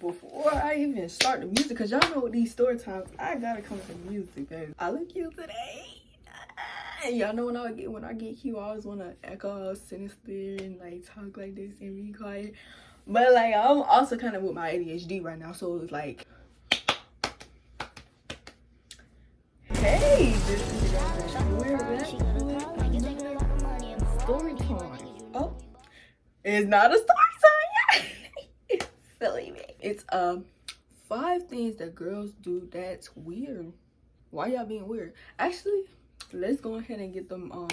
before I even start the music, because y'all know with these story times, I gotta come with the music, baby. I look cute today. And y'all know when I get cute, I always want to echo sinister and like talk like this and be quiet. But like I'm also kind of with my ADHD right now, so it's like, hey, this is your girl. We're back with story time. Oh, it's not a story time yet. Silly me. It's 5 things that girls do that's weird. Why y'all being weird? Actually, let's go ahead and get them what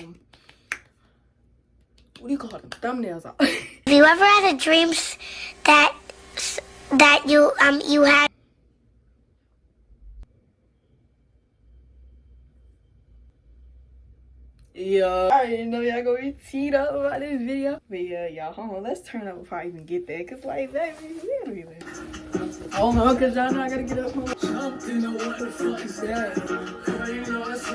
do you call them, thumbnails out. Have you ever had a dream that you had? Yeah, I already know y'all gonna be teed up about this video. But yeah, y'all, hold on, let's turn up before I even get there. Cause like, baby, we gotta be there. Hold on, cause y'all know I gotta get up. Something to what the fuck is that? You know it's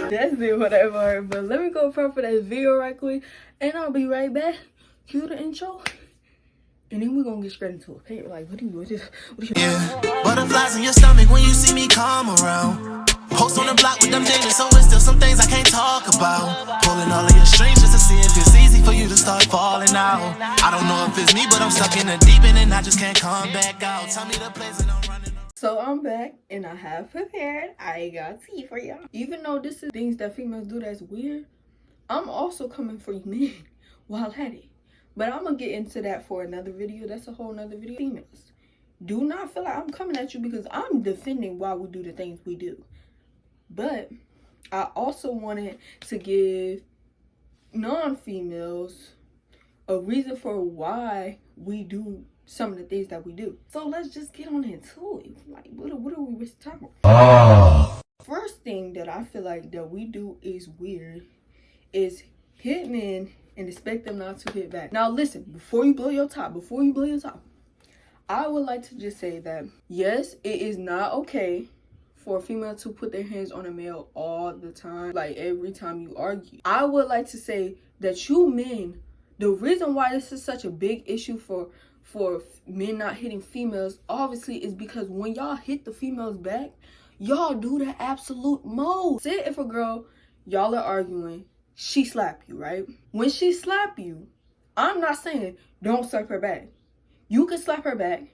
that's it, whatever. But let me go prep for that video right quick, and I'll be right back. Cue the intro. And then we're gonna get straight into it. Hey, like, what do you Yeah, butterflies in your stomach when you see me come around. Post on the block with them demons, so it's still some things I can't talk about. Pulling all of your strings just to see if it's easy for you to start falling out. I don't know if it's me, but I'm stuck in the deep end and I just can't come back out. Tell me the place and I'm running. So I'm back and I have prepared. I got tea for y'all. Even though this is things that females do that's weird, I'm also coming for you men while at it. But I'm gonna get into that for another video. That's a whole nother video. Females, do not feel like I'm coming at you because I'm defending why we do the things we do. But I also wanted to give non-females a reason for why we do some of the things that we do. So let's just get on into it. Like, what are we wasting time on? First thing that I feel like that we do is weird is hit men and expect them not to hit back. Now listen, before you blow your top, I would like to just say that yes, it is not okay for a female to put their hands on a male all the time, like every time you argue. I would like to say that you men, the reason why this is such a big issue for men not hitting females, obviously, is because when y'all hit the females back, y'all do the absolute most. Say if a girl, y'all are arguing, she slap you, right? When she slap you, I'm not saying don't slap her back. You can slap her back.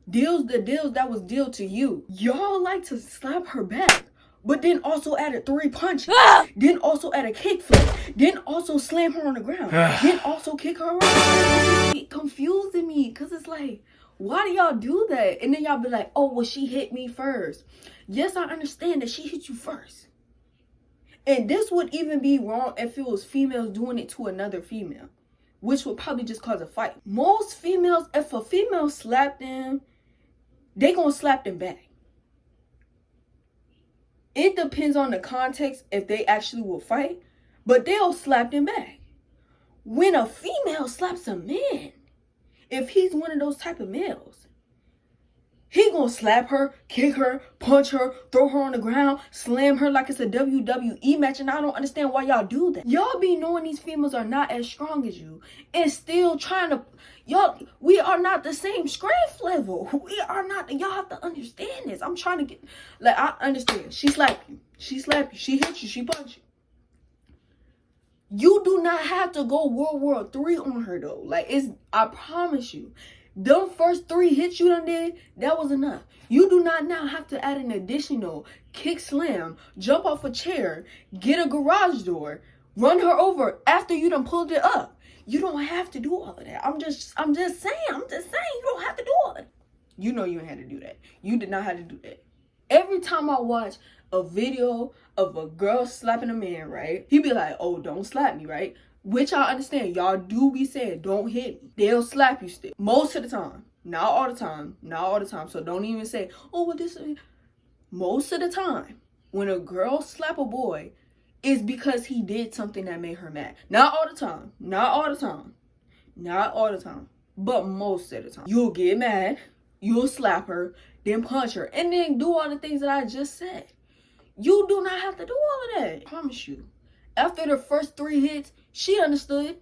The deals that was dealt to you. Y'all like to slap her back, but then also add a 3 punches. Then also add a kick flip. Then also slam her on the ground. Then also kick her around. It's confusing me, because it's like, why do y'all do that? And then y'all be like, oh, well, she hit me first. Yes, I understand that she hit you first. And this would even be wrong if it was females doing it to another female, which would probably just cause a fight. Most females, if a female slap them, they gonna slap them back. It depends on the context if they actually will fight, but they'll slap them back. When a female slaps a man, if he's one of those type of males, he gonna slap her, kick her, punch her, throw her on the ground, slam her like it's a WWE match, and I don't understand why y'all do that. Y'all be knowing these females are not as strong as you and still trying to, we are not the same strength level. We are not, y'all have to understand this. I'm trying to get, like, I understand. She slapped you, she hit you, she punched you. You do not have to go World War III on her though. Like, I promise you. Them first 3 hits you done did, that was enough. You do not now have to add an additional kick slam, jump off a chair, get a garage door, run her over after you done pulled it up. You don't have to do all of that. I'm just saying, you don't have to do all of that. You know you ain't had to do that. You did not have to do that. Every time I watch a video of a girl slapping a man, right? He be like, oh, don't slap me, right? Which I understand. Y'all do be saying, don't hit me. They'll slap you still. Most of the time. Not all the time. So don't even say, oh, well, this is... Most of the time, when a girl slap a boy, it's because he did something that made her mad. Not all the time. But most of the time. You'll get mad. You'll slap her. Then punch her. And then do all the things that I just said. You do not have to do all of that. I promise you. After the first 3 hits, she understood.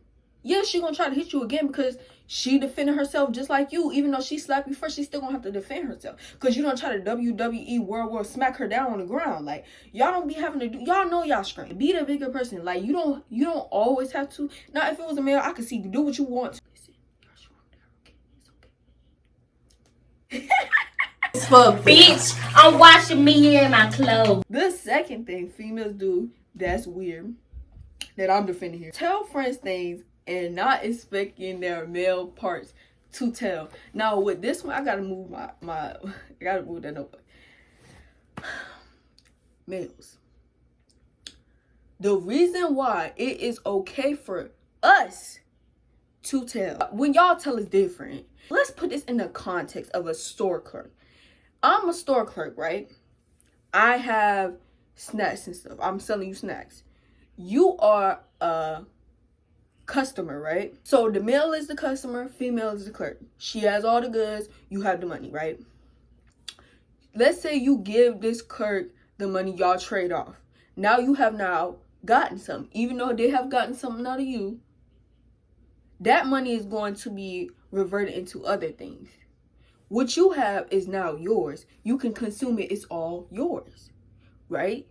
yeah, she gonna try to hit you again because she defended herself just like you. Even though she slapped you first, she still gonna have to defend herself. Because you don't try to WWE World War smack her down on the ground. Like, y'all don't be having to do, y'all know y'all strength. Be the bigger person. Like, you don't always have to. Now, if it was a male, I could see you do what you want. For bitch, I'm washing me and my clothes. The second thing females do that's weird, that I'm defending here. Tell friends things and not expecting their male parts to tell. Now with this one, I gotta move my I gotta move that over. Males. The reason why it is okay for us to tell, when y'all tell is different. Let's put this in the context of a store clerk. I'm a store clerk, right? I have snacks and stuff. I'm selling you snacks. You are a customer, right? So the male is the customer, female is the clerk. She has all the goods, you have the money, right? Let's say you give this clerk the money, y'all trade off. Now you have now gotten something. Even though they have gotten something out of you, that money is going to be reverted into other things. What you have is now yours. You can consume it. It's all yours, right?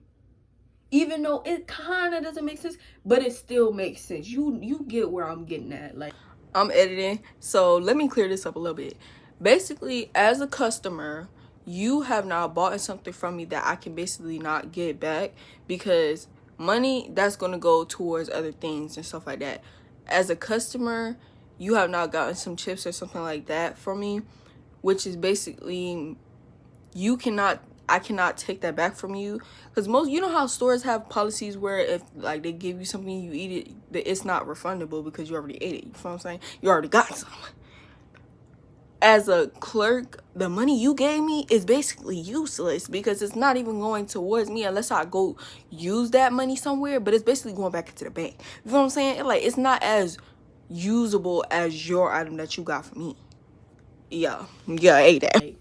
Even though it kind of doesn't make sense, but it still makes sense. You get where I'm getting at. Like, I'm editing, so let me clear this up a little bit. Basically, as a customer, you have now bought something from me that I can basically not get back, because money that's going to go towards other things and stuff like that. As a customer, you have now gotten some chips or something like that from me, which is basically I cannot take that back from you, because most, you know how stores have policies where if like they give you something, you eat it, it's not refundable because you already ate it. You feel what I'm saying? You already got some. As a clerk, the money you gave me is basically useless because it's not even going towards me unless I go use that money somewhere, but it's basically going back into the bank. You know what I'm saying? Like, it's not as usable as your item that you got from me. Yeah, I ate that.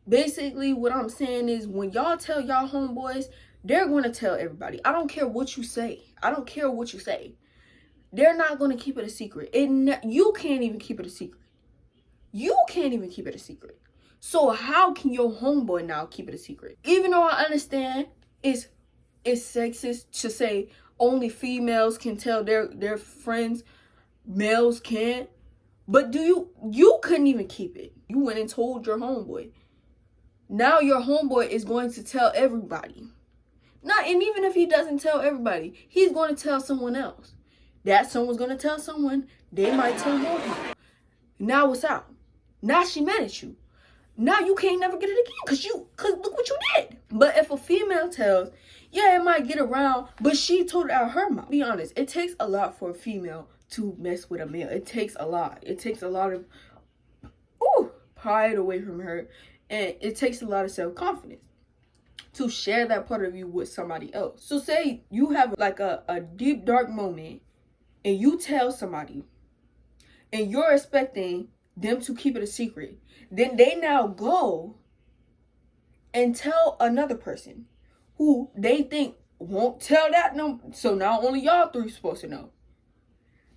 Basically, what I'm saying is, when y'all tell y'all homeboys, they're going to tell everybody. I don't care what you say. They're not going to keep it a secret. You can't even keep it a secret. So how can your homeboy now keep it a secret? Even though I understand it's sexist to say only females can tell their friends, males can't. But you couldn't even keep it. You went and told your homeboy. Now your homeboy is going to tell everybody. And even if he doesn't tell everybody, he's going to tell someone else. That someone's going to tell someone. They might tell more people. Now what's out? Now she mad at you. Now you can't never get it again because look what you did. But if a female tells, yeah, it might get around, but she told it out of her mouth. Be honest, it takes a lot for a female to mess with a male. It takes a lot. It takes a lot of pride away from her. And it takes a lot of self-confidence to share that part of you with somebody else. So say you have like a deep, dark moment and you tell somebody and you're expecting them to keep it a secret. Then they now go and tell another person who they think won't tell that. No, so now only y'all three supposed to know.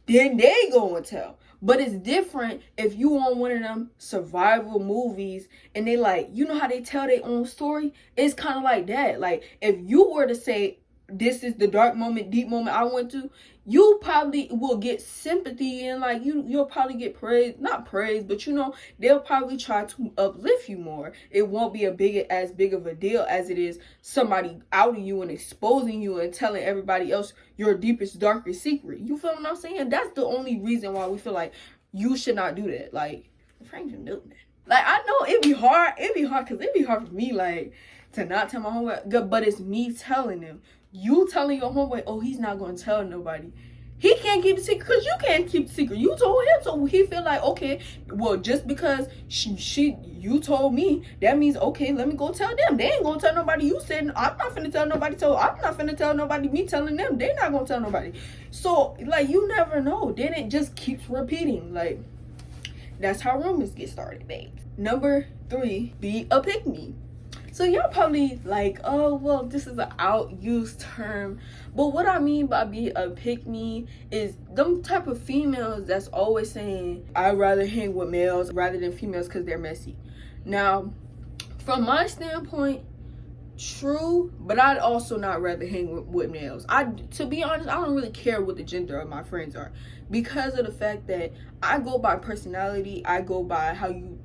Then they go and tell. But it's different if you on one of them survival movies and they like, you know how they tell their own story? It's kind of like that. Like, if you were to say, this is the dark moment, deep moment I went through, you probably will get sympathy and like you'll probably get praise, not praise, but you know, they'll probably try to uplift you more. It won't be as big of a deal as it is somebody outing you and exposing you and telling everybody else your deepest, darkest secret. You feel what I'm saying? That's the only reason why we feel like you should not do that. Like, Frank didn't do that. Like, I know it'd be hard because it'd be hard for me, like, to not tell my homeboy, but it's me telling them. You telling your homeboy, oh, he's not going to tell nobody. He can't keep the secret because you can't keep the secret. You told him, so he feel like, okay, well, just because you told me, that means, okay, let me go tell them. They ain't going to tell nobody. You said, I'm not finna tell nobody, so I'm not finna tell nobody. Me telling them, they not going to tell nobody. So, like, you never know. Then it just keeps repeating. Like, that's how rumors get started, babe. Number 3, be a pick-me. So y'all probably like, oh, well, this is an out-used term. But what I mean by be a pick-me is them type of females that's always saying, I'd rather hang with males rather than females because they're messy. Now, from my standpoint, true, but I'd also not rather hang with males. To be honest, I don't really care what the gender of my friends are, because of the fact that I go by personality. I go by how you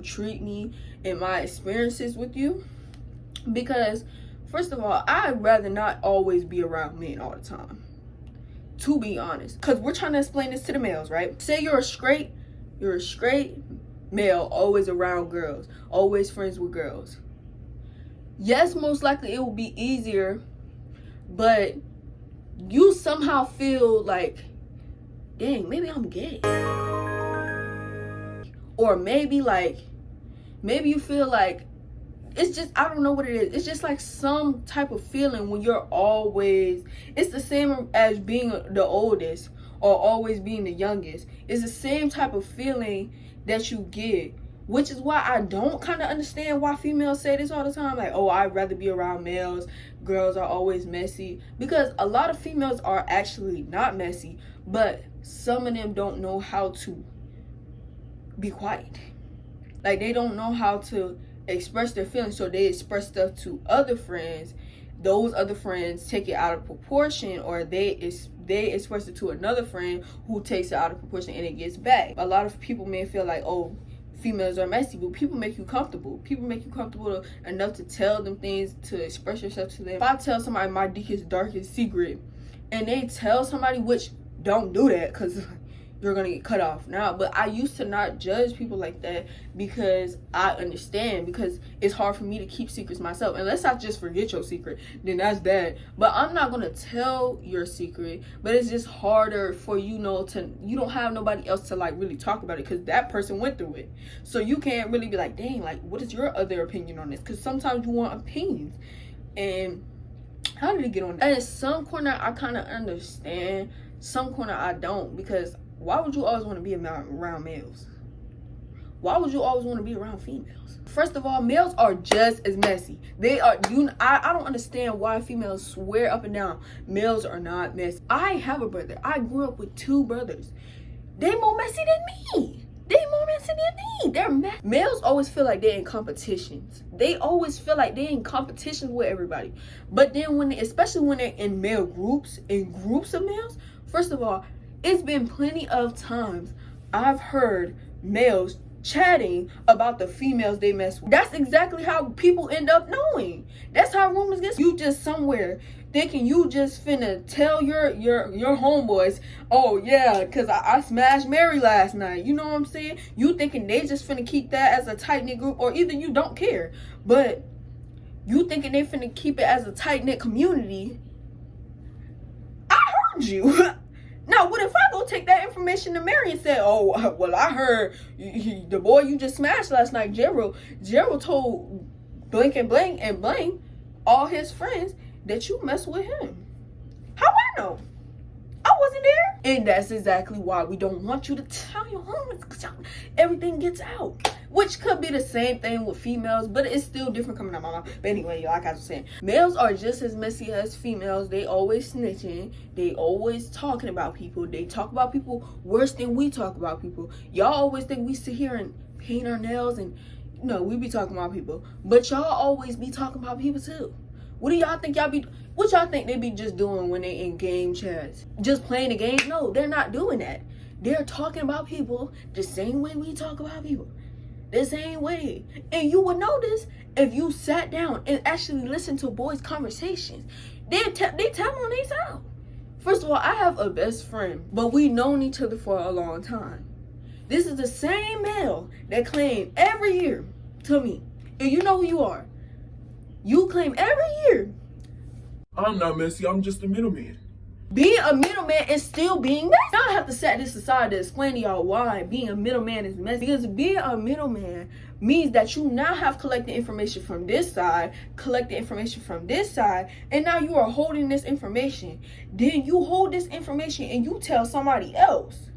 treat me and my experiences with you. Because first of all, I'd rather not always be around men all the time, to be honest, because we're trying to explain this to the males, right? Say you're a straight male, always around girls, always friends with girls. Yes, most likely it will be easier, but you somehow feel like, dang, maybe I'm gay. Or maybe you feel like, it's just, I don't know what it is. It's just like some type of feeling when you're always, it's the same as being the oldest or always being the youngest. It's the same type of feeling that you get. Which is why I don't kind of understand why females say this all the time. Like, oh, I'd rather be around males. Girls are always messy. Because a lot of females are actually not messy. But some of them don't know how to be quiet. Like, they don't know how to express their feelings. So they express stuff to other friends. Those other friends take it out of proportion. Or they express it to another friend who takes it out of proportion and it gets back. A lot of people may feel like, oh, females are messy, but people make you comfortable. People make you comfortable enough to tell them things, to express yourself to them. If I tell somebody my deepest, darkest secret, and they tell somebody, which don't do that, because you're gonna get cut off now. But I used to not judge people like that because I understand, because it's hard for me to keep secrets myself. Unless I just forget your secret, then that's bad. But I'm not gonna tell your secret, but it's just harder for you don't have nobody else to like really talk about it, because that person went through it. So you can't really be like, dang, like, what is your other opinion on this? Because sometimes you want opinions. And how did it get on that? And in some corner I kind of understand, some corner I don't, because why would you always want to be around males? Why would you always want to be around females? First of all, males are just as messy. They are. I don't understand why females swear up and down males are not messy. I have a brother. I grew up with 2 brothers. They more messy than me. They're messy. Males always feel like they're in competitions. They always feel like they're in competition with everybody. But then especially when they're in male groups, in groups of males, first of all, it's been plenty of times I've heard males chatting about the females they mess with. That's exactly how people end up knowing. That's how rumors get. You just somewhere thinking you just finna tell your homeboys, oh yeah, because I smashed Mary last night. You know what I'm saying? You thinking they just finna keep that as a tight-knit group, or either you don't care, but you thinking they finna keep it as a tight-knit community. I heard you. Now, what if I go take that information to Mary and say, oh, well, I heard the boy you just smashed last night, Gerald told blank and blank and blank, all his friends, that you mess with him. How I know? I wasn't there. And that's exactly why we don't want you to tell your homies, because everything gets out. Which could be the same thing with females, but it's still different coming out my mouth. But anyway, like I was saying, males are just as messy as females. They always snitching. They always talking about people. They talk about people worse than we talk about people. Y'all always think we sit here and paint our nails and, we be talking about people. But y'all always be talking about people too. What do y'all think what y'all think they be just doing when they in game chats? Just playing the game? No, they're not doing that. They're talking about people the same way we talk about people. The same way. And you would know this if you sat down and actually listened to boys' conversations. They tell on themselves. First of all, I have a best friend, but we've known each other for a long time. This is the same male that claimed every year to me, and you know who you are. You claim every year, I'm not messy, I'm just a middleman. Being a middleman is still being messy. Now I have to set this aside to explain to y'all why being a middleman is messy. Because being a middleman means that you now have collected information from this side, collected information from this side, and now you are holding this information. Then you hold this information and you tell somebody else.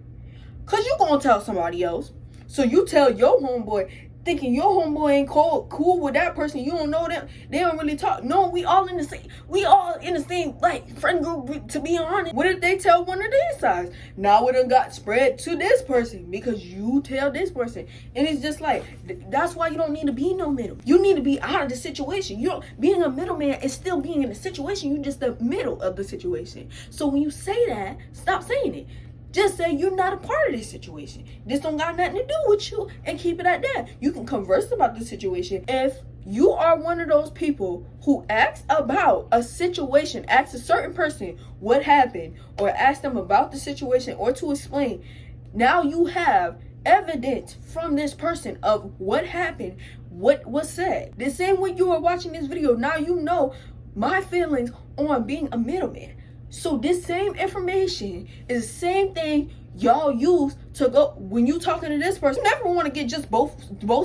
Because you're going to tell somebody else. So you tell your homeboy, thinking your homeboy ain't cool with that person. You don't know them. They don't really talk. No, we all in the same like friend group, to be honest. What if they tell one of these sides? Now it done got spread to this person because you tell this person. And it's just like, that's why you don't need to be no middle. You need to be out of the situation. Being a middleman is still being in the situation. You just the middle of the situation. So when you say that, stop saying it. Just say you're not a part of this situation. This don't got nothing to do with you, and keep it at that. You can converse about the situation. If you are one of those people who asks about a situation, asks a certain person what happened, or ask them about the situation or to explain, now you have evidence from this person of what happened, what was said. The same way you are watching this video, now you know my feelings on being a middleman. So this same information is the same thing y'all use to go when you talking to this person. You never want to get just both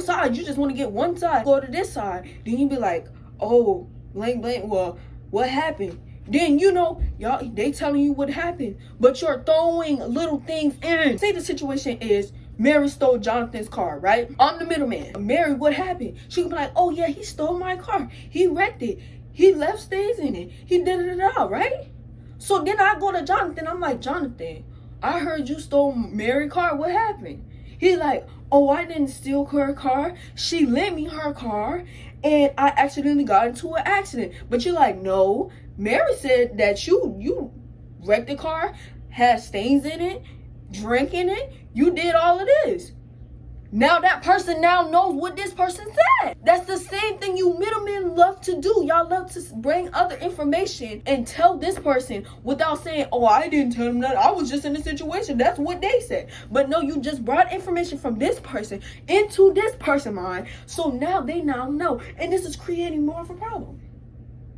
sides. You just want to get one side. Go to this side. Then you be like, oh, blank, well, what happened? Then you know, y'all, they telling you what happened, but you're throwing little things in. Say the situation is Mary stole Jonathan's car, right? I'm the middleman. Mary, what happened? She can be like, oh yeah, he stole my car. He wrecked it. He left stains in it. He did it all, right? So then I go to Jonathan. I'm like, Jonathan, I heard you stole Mary's car. What happened? He like, oh, I didn't steal her car. She lent me her car, and I accidentally got into an accident. But you're like, no. Mary said that you wrecked the car, had stains in it, drank in it. You did all of this. Now that person now knows what this person said. That's the same thing you middlemen love to do. Y'all love to bring other information and tell this person without saying, oh, I didn't tell them that. I was just in the situation. That's what they said. But no, you just brought information from this person into this person's mind. So now they now know. And this is creating more of a problem.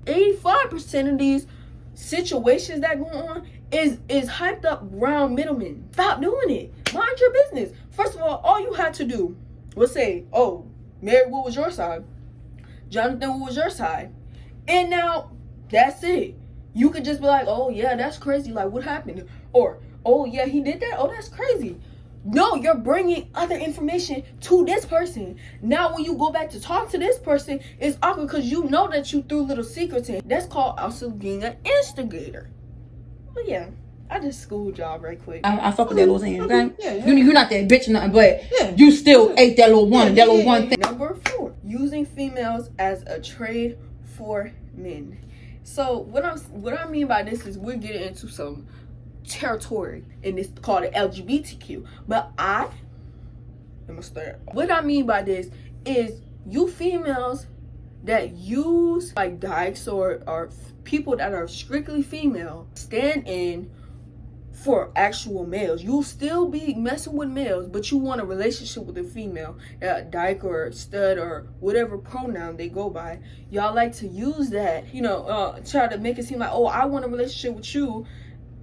85% of these situations that go on is hyped up around middlemen. Stop doing it. Mind your business. First of all you had to do was say, oh, Mary, what was your side? Jonathan, what was your side? And now that's it. You could just be like, oh yeah, that's crazy. Like, what happened? Or, oh yeah, he did that. Oh, that's crazy. No, you're bringing other information to this person. Now when you go back to talk to this person, it's awkward because you know that you threw little secrets in. That's called also being an instigator. But yeah, I just schooled y'all right quick. I fuck with that little thing, okay? Yeah. You're not that bitch or nothing, but you still ate that little one, that little one thing. Number 4, using females as a trade for men. So what I mean by this is we're getting into some territory, and it's called the LGBTQ. But what I mean by this is you females that use like dykes or people that are strictly female stand in for actual males. You'll still be messing with males, but you want a relationship with a female, dyke or stud or whatever pronoun they go by. Y'all like to use that, try to make it seem like, oh, I want a relationship with you.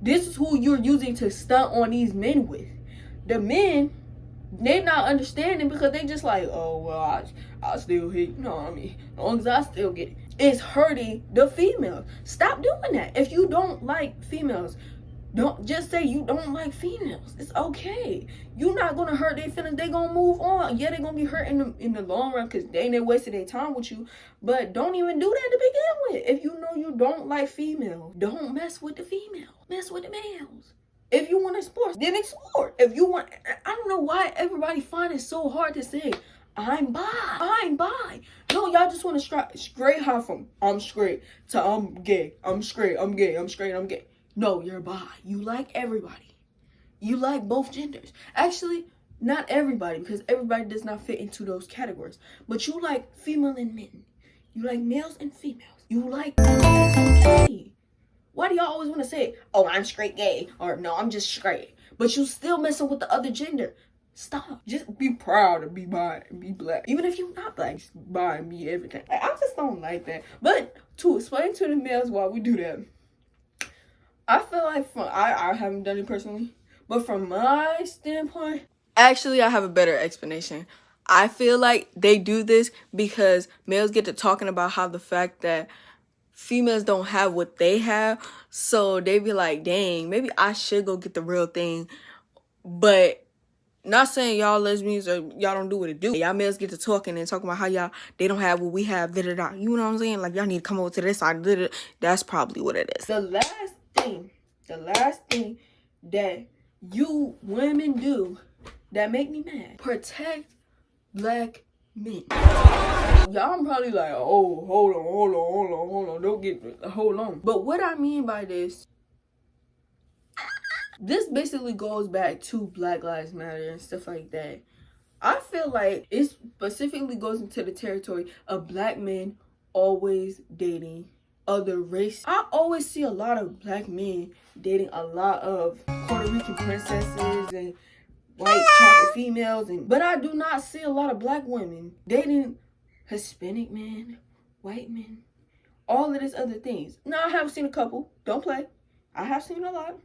This is who you're using to stunt on these men with. The men, they not understanding because they just like, oh, well, I still hit, you know what I mean? As long as I still get it. It's hurting the females. Stop doing that. If you don't like females, don't just say you don't like females. It's okay. You're not gonna hurt their feelings. They gonna move on. Yeah, they gonna be hurt in the long run because they wasted their time with you. But don't even do that to begin with. If you know you don't like females, don't mess with the female. Mess with the males. If you want to explore, then explore. If you want, I don't know why everybody find it so hard to say, I'm bi. No, y'all just want to straight high from I'm straight to I'm gay. I'm straight, I'm gay, I'm straight, I'm gay. No, you're bi. You like everybody. You like both genders. Actually, not everybody, because everybody does not fit into those categories. But you like female and men. You like males and females. You like gay. Why do y'all always want to say, oh, I'm straight gay, or no, I'm just straight, but you still messing with the other gender? Stop. Just be proud to be bi and be black. Even if you're not black, bi and be everything. I just don't like that. But to explain to the males why we do that, I feel like I haven't done it personally, but from my standpoint, actually I have a better explanation. I feel like they do this because males get to talking about how the fact that females don't have what they have, so they be like, dang, maybe I should go get the real thing. But Not saying y'all lesbians or y'all don't do what it do. Y'all males get to talking and talking about how they don't have what we have, da-da-da. You know what I'm saying? Like, y'all need to come over to this side, da-da-da. That's probably what it is. The last thing that you women do that make me mad, protect black men. Y'all probably like, oh, hold on, hold on. But what I mean by this basically goes back to Black Lives Matter and stuff like that. I feel like it specifically goes into the territory of black men always dating other races. I always see a lot of black men dating a lot of Puerto Rican princesses and white chocolate females, but I do not see a lot of black women dating Hispanic men, white men, all of these other things. Now, I have seen a couple. Don't play. I have seen a lot.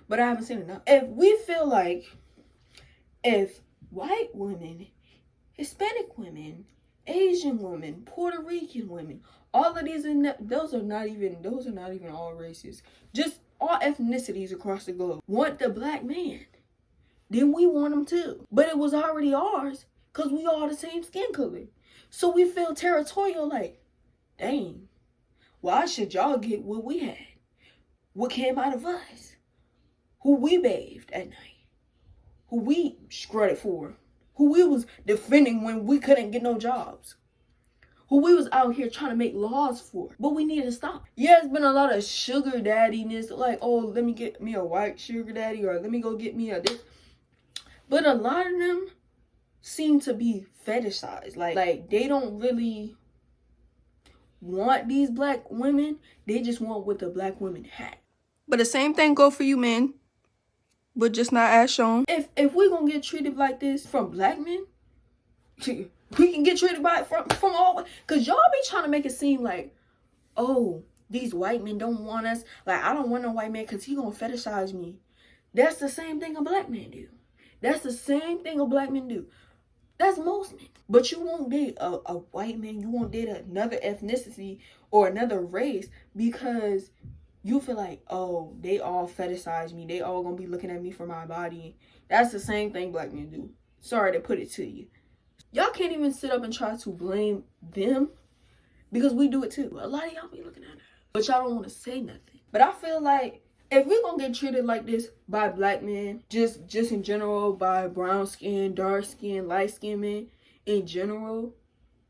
But I haven't seen enough. If we feel like if white women, Hispanic women, Asian women, Puerto Rican women, all of these, those are not even all races. Just all ethnicities across the globe want the black man. Then we want them too. But it was already ours because we all the same skin color. So we feel territorial like, dang, why should y'all get what we had? What came out of us? Who we bathed at night, who we scrubbed for, who we was defending when we couldn't get no jobs, who we was out here trying to make laws for, but we need to stop. Yeah, it's been a lot of sugar daddiness, like, oh, let me get me a white sugar daddy, or let me go get me a this. But a lot of them seem to be fetishized, like they don't really want these black women, they just want what the black women had. But the same thing go for you men, but just not as shown. If we gonna get treated like this from black men, we can get treated by from all, cause y'all be trying to make it seem like, oh, these white men don't want us. Like, I don't want no white man cause he gonna fetishize me. That's the same thing a black man do. That's the same thing a black man do. That's most men. But you won't date a white man. You won't date another ethnicity or another race because you feel like, oh, they all fetishize me. They all gonna be looking at me for my body. That's the same thing black men do. Sorry to put it to you. Y'all can't even sit up and try to blame them because we do it too. A lot of y'all be looking at us, but y'all don't want to say nothing. But I feel like if we gonna get treated like this by black men, just in general, by brown skin, dark skin, light skin men in general,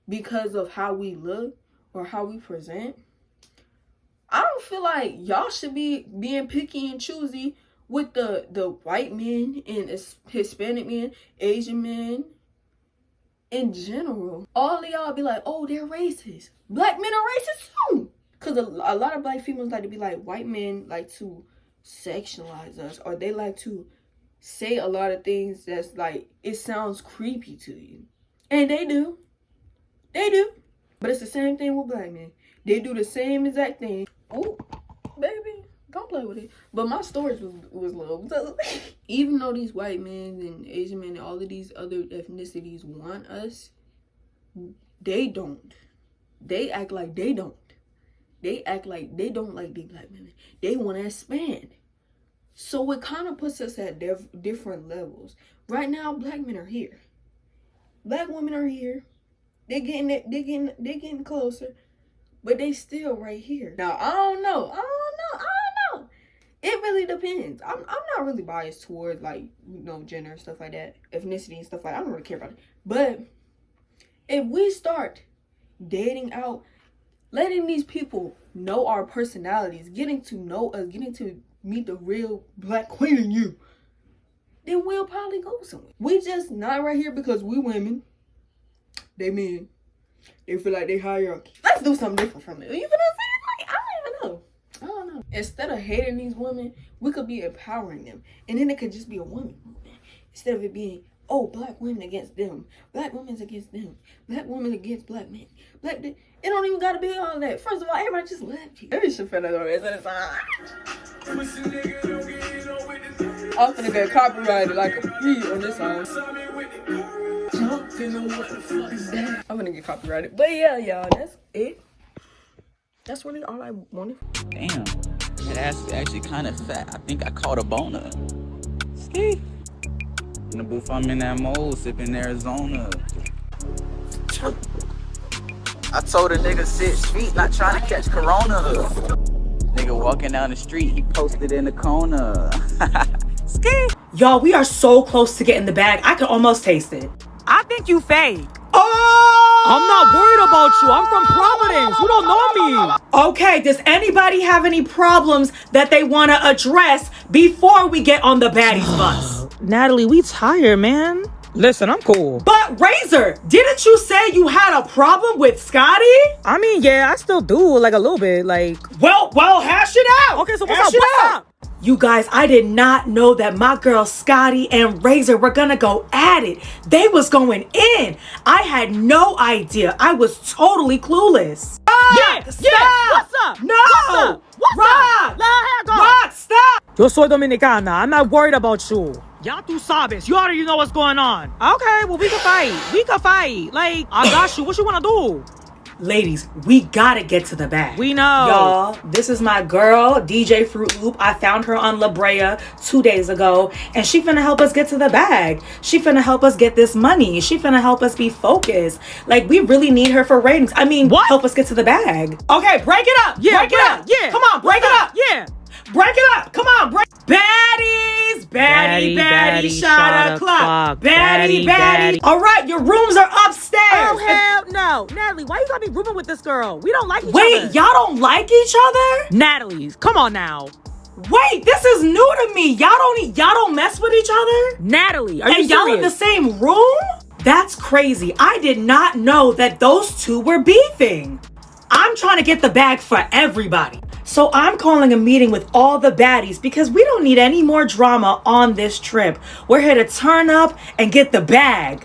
because of how we look or how we present, I don't feel like y'all should be being picky and choosy with the white men and Hispanic men, Asian men in general. All of y'all be like, oh, they're racist. Black men are racist too. Because a lot of black females like to be like, white men like to sexualize us, or they like to say a lot of things that's like, it sounds creepy to you. And they do. They do. But it's the same thing with black men. They do the same exact thing. Oh, baby, don't play with it. But my storage was low. Even though these white men and Asian men and all of these other ethnicities want us, they don't. They act like they don't. They act like they don't like big black women. They want to expand. So it kind of puts us at different levels. Right now, black men are here. Black women are here. They're getting closer. But they still right here. Now, I don't know. It really depends. I'm not really biased towards, like, you know, gender and stuff like that. Ethnicity and stuff like that. I don't really care about it. But if we start dating out, letting these people know our personalities, getting to know us, getting to meet the real black queen in you, then we'll probably go somewhere. We just not right here because we women. They men. They feel like they hierarchy. Let's do something different from it. You know what I'm saying? Like, I don't know. Instead of hating these women, we could be empowering them. And then it could just be a woman movement. Instead of it being, oh, black women against them. Black women's against them. Black women against black men. It don't even gotta be all that. First of all, everybody just left you. Every shit finna go there. I'm finna get copyrighted like a bee on this song. I'm gonna get copyrighted. But yeah, y'all, that's it. That's really all I wanted. Damn, that ass is actually kind of fat. I think I caught a boner. Ski. In the booth, I'm in that mode, sipping Arizona. I told a nigga 6 feet, not trying to catch corona. Nigga walking down the street, he posted in the corner. Ski. Y'all, we are so close to getting the bag. I can almost taste it. I think you fake. Oh! I'm not worried about you. I'm from Providence. You don't know me. Okay, does anybody have any problems that they want to address before we get on the baddies bus? Natalie, we tired, man. Listen, I'm cool. But Razor, didn't you say you had a problem with Scotty? I mean, yeah, I still do, like a little bit, like. Well, hash it out. Okay, so what's up? You guys, I did not know that my girl Scotty and Razor were gonna go at it. They was going in. I had no idea. I was totally clueless. Yeah, what's up? No! What's up? Rock! Let her hair go. Rock, stop! Yo soy dominicana. I'm not worried about you. Ya tú sabes. You already know what's going on. Okay, well, we can fight. Like, I got you. What you want to do? Ladies, we gotta get to the bag. We know. Y'all, this is my girl, DJ Fruit Loop. I found her on La Brea 2 days ago, and she finna help us get to the bag. She finna help us get this money. She finna help us be focused. Like, we really need her for ratings. I mean, what? Help us get to the bag. Okay, break it up. Yeah, break it up. Yeah. Come on, break it up. Yeah. Break it up. Come on, break. Baddies. Baddie, shot o'clock. Baddie. All right, your rooms are upstairs. Oh, hell no. Natalie, why you gotta be rooming with this girl? We don't like each other. Wait, y'all don't like each other? Natalie, come on now. Wait, this is new to me. Y'all don't mess with each other? Natalie, are you and y'all serious? in the same room? That's crazy. I did not know that those two were beefing. I'm trying to get the bag for everybody. So I'm calling a meeting with all the baddies because we don't need any more drama on this trip. We're here to turn up and get the bag.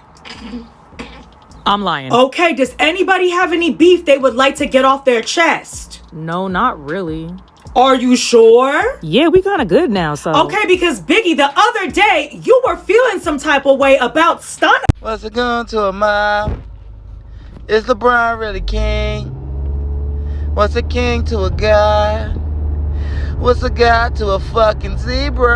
I'm lying. Okay, does anybody have any beef they would like to get off their chest? No, not really. Are you sure? Yeah, we kind of good now, so. Okay, because Biggie, the other day, you were feeling some type of way about Stunner. What's it going to a mob? Is LeBron really king? What's a king to a god? What's a god to a fucking zebra?